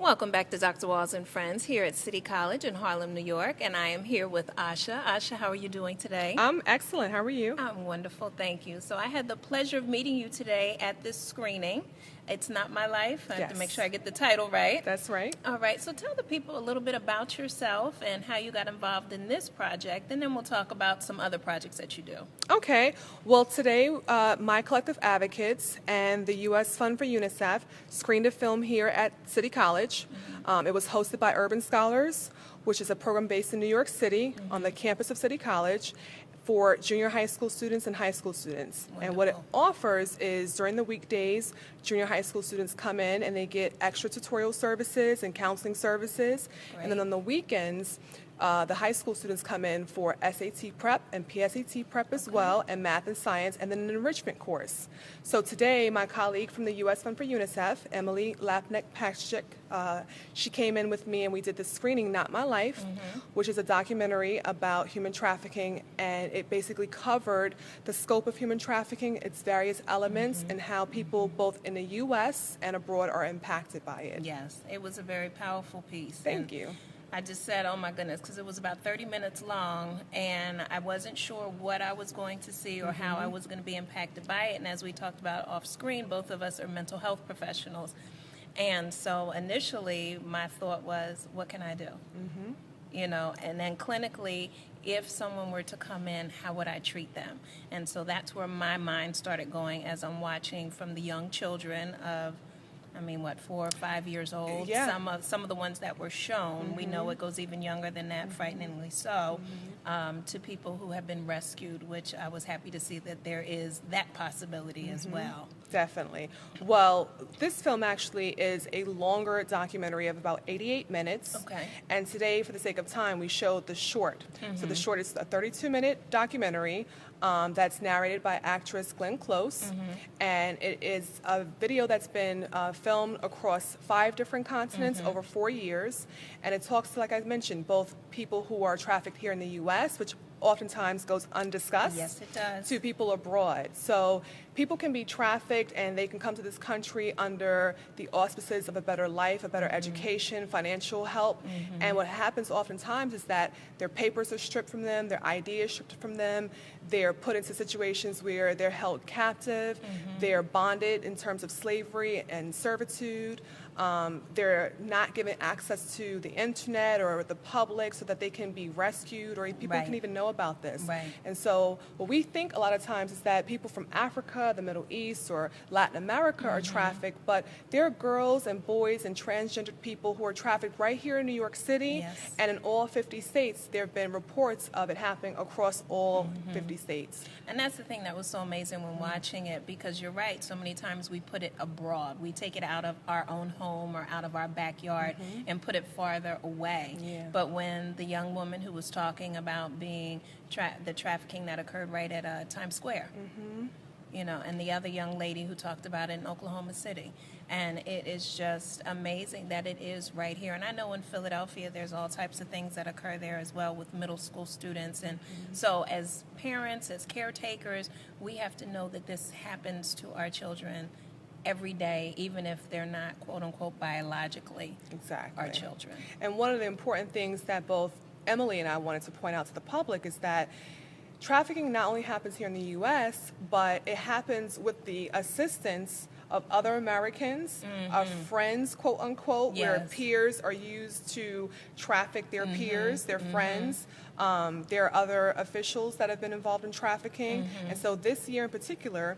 Welcome back to Dr. Walls and Friends here at City College in Harlem, New York, and I am here with Asha. Asha, how are you doing today? I'm excellent. How are you? I'm wonderful, thank you. So I had the pleasure of meeting you today at this screening. It's Not My Life. I have to make sure I get the title right. That's right. All right, so tell the people a little bit about yourself and how you got involved in this project, and then we'll talk about some other projects that you do. Okay. Well, today, my collective advocates and the U.S. Fund for UNICEF screened a film here at City College. It was hosted by Urban Scholars, which is a program based in New York City on the campus of City College for junior high school students and high school students. Wonderful. And what it offers is during the weekdays, junior high school students come in and they get extra tutorial services and counseling services. Great. And then on the weekends, the high school students come in for SAT prep and PSAT prep as well, and math and science, and then an enrichment course. So today, my colleague from the U.S. Fund for UNICEF, Emily Lapnek-Paschik, she came in with me and we did this screening, Not My Life, which is a documentary about human trafficking, and it basically covered the scope of human trafficking, its various elements, and how people both in the U.S. and abroad are impacted by it. Yes, it was a very powerful piece. Thank you. I just said, oh my goodness, because it was about 30 minutes long, and I wasn't sure what I was going to see or how I was going to be impacted by it. And as we talked about off screen, both of us are mental health professionals. And so initially, my thought was, what can I do? You know, and then clinically, if someone were to come in, how would I treat them? And so that's where my mind started going as I'm watching from the young children of, 4 or 5 years old. Yeah. Some of the ones that were shown, we know it goes even younger than that, frighteningly so, to people who have been rescued, which I was happy to see that there is that possibility as well. Definitely. Well, this film actually is a longer documentary of about 88 minutes. Okay. And today, for the sake of time, we showed the short. So the short is a 32-minute documentary that's narrated by actress Glenn Close. And it is a video that's been filmed across 5 different continents over 4 years. And it talks to, like I mentioned, both people who are trafficked here in the U.S., which oftentimes goes undiscussed, Yes, it does. to people abroad. So people can be trafficked and they can come to this country under the auspices of a better life, a better education, financial help. And what happens oftentimes is that their papers are stripped from them, their ID is stripped from them, they're put into situations where they're held captive, they're bonded in terms of slavery and servitude. They're not given access to the internet or the public so that they can be rescued or people Right. can even know about this. Right. And so what we think a lot of times is that people from Africa, the Middle East, or Latin America are trafficked, but there are girls and boys and transgendered people who are trafficked right here in New York City. Yes. And in all 50 states, there have been reports of it happening across all 50 states. And that's the thing that was so amazing when watching it, because you're right, so many times we put it abroad. We take it out of our own home or out of our backyard and put it farther away. Yeah. But when the young woman who was talking about being the trafficking that occurred right at Times Square, you know, and the other young lady who talked about it in Oklahoma City. And it is just amazing that it is right here. And I know in Philadelphia there's all types of things that occur there as well with middle school students. And so as parents, as caretakers, we have to know that this happens to our children every day, even if they're not, quote unquote, biologically Exactly. our children. And one of the important things that both Emily and I wanted to point out to the public is that trafficking not only happens here in the U.S., but it happens with the assistance of other Americans, of friends, quote unquote, where Yes. peers are used to traffic their peers, their friends. There are other officials that have been involved in trafficking. And so this year in particular,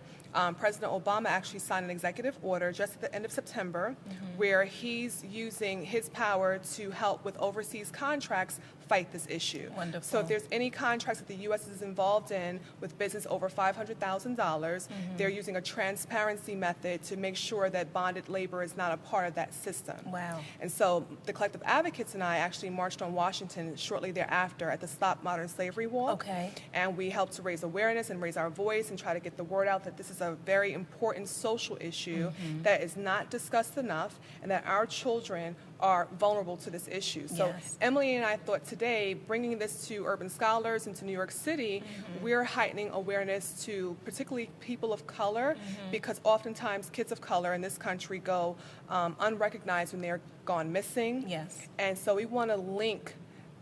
President Obama actually signed an executive order just at the end of September where he's using his power to help with overseas contracts fight this issue. Wonderful. So if there's any contracts that the U.S. is involved in with business over $500,000, they're using a transparency method to make sure that bonded labor is not a part of that system. Wow. And so the collective advocates and I actually marched on Washington shortly thereafter at the Stop Modern Slavery Walk. Okay. And we help to raise awareness and raise our voice and try to get the word out that this is a very important social issue that is not discussed enough, and that our children are vulnerable to this issue. So Yes. Emily and I thought today, bringing this to urban scholars and to New York City, we're heightening awareness to particularly people of color, because oftentimes kids of color in this country go unrecognized when they're gone missing. Yes. And so we want to link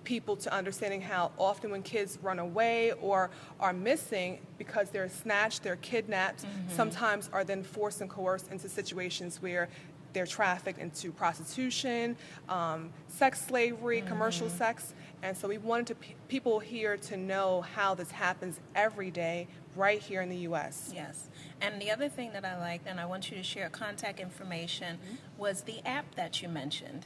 people to understanding how often when kids run away or are missing because they're snatched, they're kidnapped, sometimes are then forced and coerced into situations where they're trafficked into prostitution, sex slavery, commercial sex. And so we wanted people here to know how this happens every day right here in the U.S. Yes. And the other thing that I liked, and I want you to share contact information, was the app that you mentioned.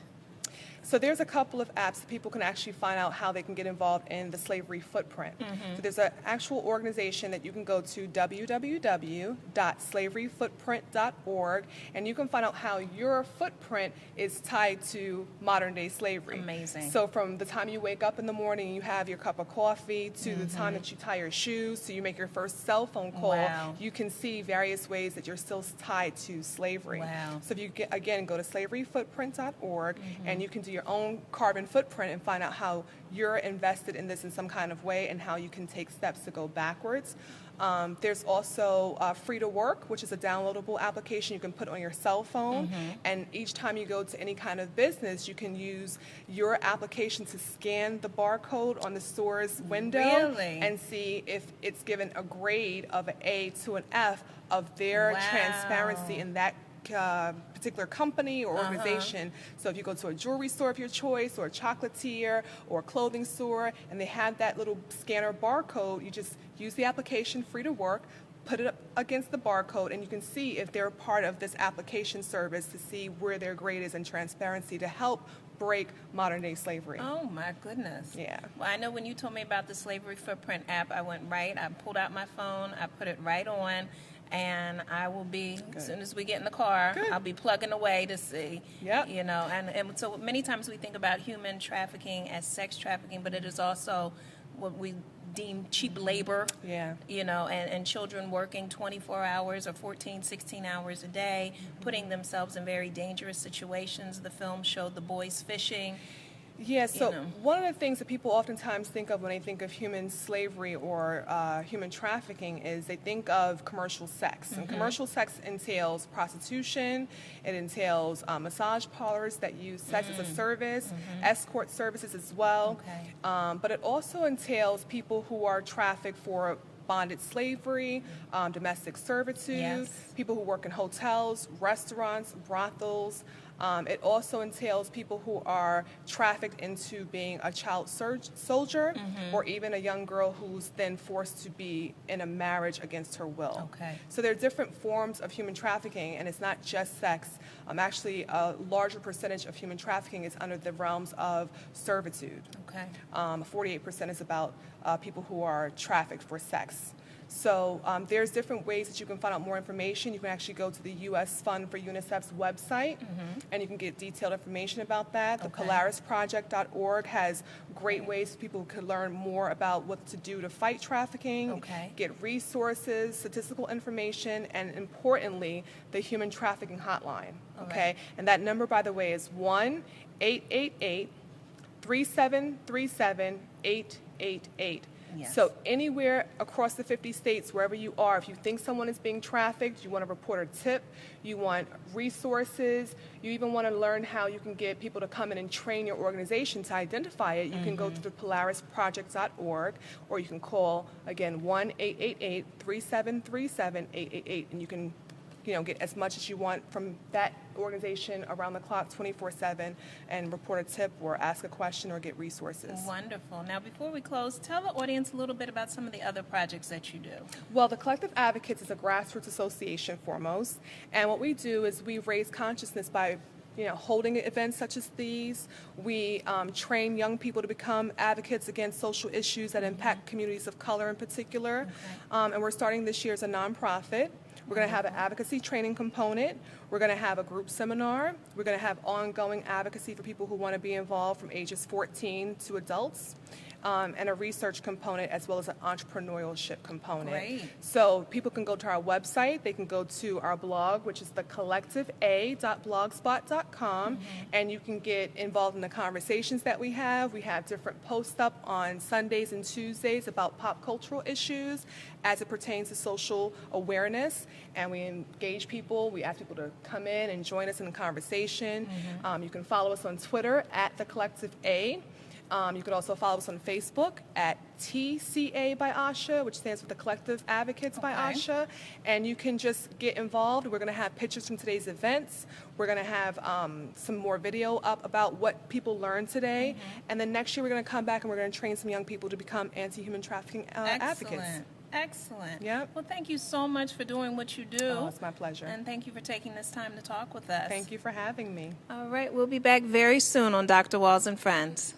So there's a couple of apps that people can actually find out how they can get involved in the slavery footprint. So there's an actual organization that you can go to, www.slaveryfootprint.org, and you can find out how your footprint is tied to modern day slavery. Amazing. So from the time you wake up in the morning, you have your cup of coffee, to the time that you tie your shoes, to you make your first cell phone call, Wow. you can see various ways that you're still tied to slavery. Wow. So if you again go to slaveryfootprint.org, and you can do your own carbon footprint and find out how you're invested in this in some kind of way and how you can take steps to go backwards. There's also Free to Work, which is a downloadable application you can put on your cell phone. And each time you go to any kind of business, you can use your application to scan the barcode on the store's window Really? and see if it's given a grade of an A to an F of their Wow. transparency in that particular company or organization. So if you go to a jewelry store of your choice, or a chocolatier, or a clothing store, and they have that little scanner barcode, you just use the application Free to Work, put it up against the barcode, and you can see if they're part of this application service to see where their grade is in transparency to help break modern day slavery. Oh my goodness. Yeah. Well, I know when you told me about the Slavery Footprint app, I pulled out my phone, I put it right on, and I will be, as soon as we get in the car, I'll be plugging away to see. Yep. You know, and so many times we think about human trafficking as sex trafficking, but it is also what we deem cheap labor. Yeah. You know, and children working 24 hours or 14, 16 hours a day, putting themselves in very dangerous situations. The film showed the boys fishing. Yeah, so know. one of the things that people oftentimes think of when they think of human slavery or human trafficking is they think of commercial sex. And commercial sex entails prostitution, it entails massage parlors that use sex as a service, escort services as well. Okay. But it also entails people who are trafficked for bonded slavery, domestic servitude, Yes. people who work in hotels, restaurants, brothels. It also entails people who are trafficked into being a child soldier, or even a young girl who's then forced to be in a marriage against her will. Okay. So there are different forms of human trafficking, and it's not just sex. Actually, a larger percentage of human trafficking is under the realms of servitude. Okay. 48% is about people who are trafficked for sex. So there's different ways that you can find out more information. You can actually go to the U.S. Fund for UNICEF's website, and you can get detailed information about that. The Okay. PolarisProject.org has great ways people could learn more about what to do to fight trafficking, Okay. get resources, statistical information, and importantly, the human trafficking hotline. All Okay, right. and that number, by the way, is 1-888-3737-888. Yes. So anywhere across the 50 states, wherever you are, if you think someone is being trafficked, you want to report a tip, you want resources, you even want to learn how you can get people to come in and train your organization to identify it, you can go to the PolarisProject.org, or you can call, again, 1-888-3737-888, and you can get as much as you want from that organization around the clock, 24/7, and report a tip or ask a question or get resources. Wonderful. Now, before we close, tell the audience a little bit about some of the other projects that you do. Well, the Collective Advocates is a grassroots association foremost, and what we do is we raise consciousness by holding events such as these. We train young people to become advocates against social issues that impact communities of color in particular. And we're starting this year as a nonprofit. We're going to have an advocacy training component. We're going to have a group seminar. We're going to have ongoing advocacy for people who want to be involved from ages 14 to adults. and a research component as well as an entrepreneurship component. Great. So people can go to our website, they can go to our blog, which is thecollectivea.blogspot.com, and you can get involved in the conversations that we have. We have different posts up on Sundays and Tuesdays about pop cultural issues as it pertains to social awareness, and we engage people. We ask people to come in and join us in the conversation. You can follow us on Twitter at The Collective A. You can also follow us on Facebook at TCA by Asha, which stands for the Collective Advocates by Asha. And you can just get involved. We're going to have pictures from today's events. We're going to have some more video up about what people learned today. And then next year we're going to come back and we're going to train some young people to become anti-human trafficking advocates. Excellent. Yep. Well, thank you so much for doing what you do. Oh, it's my pleasure. And thank you for taking this time to talk with us. Thank you for having me. All right, we'll be back very soon on Dr. Walls and Friends.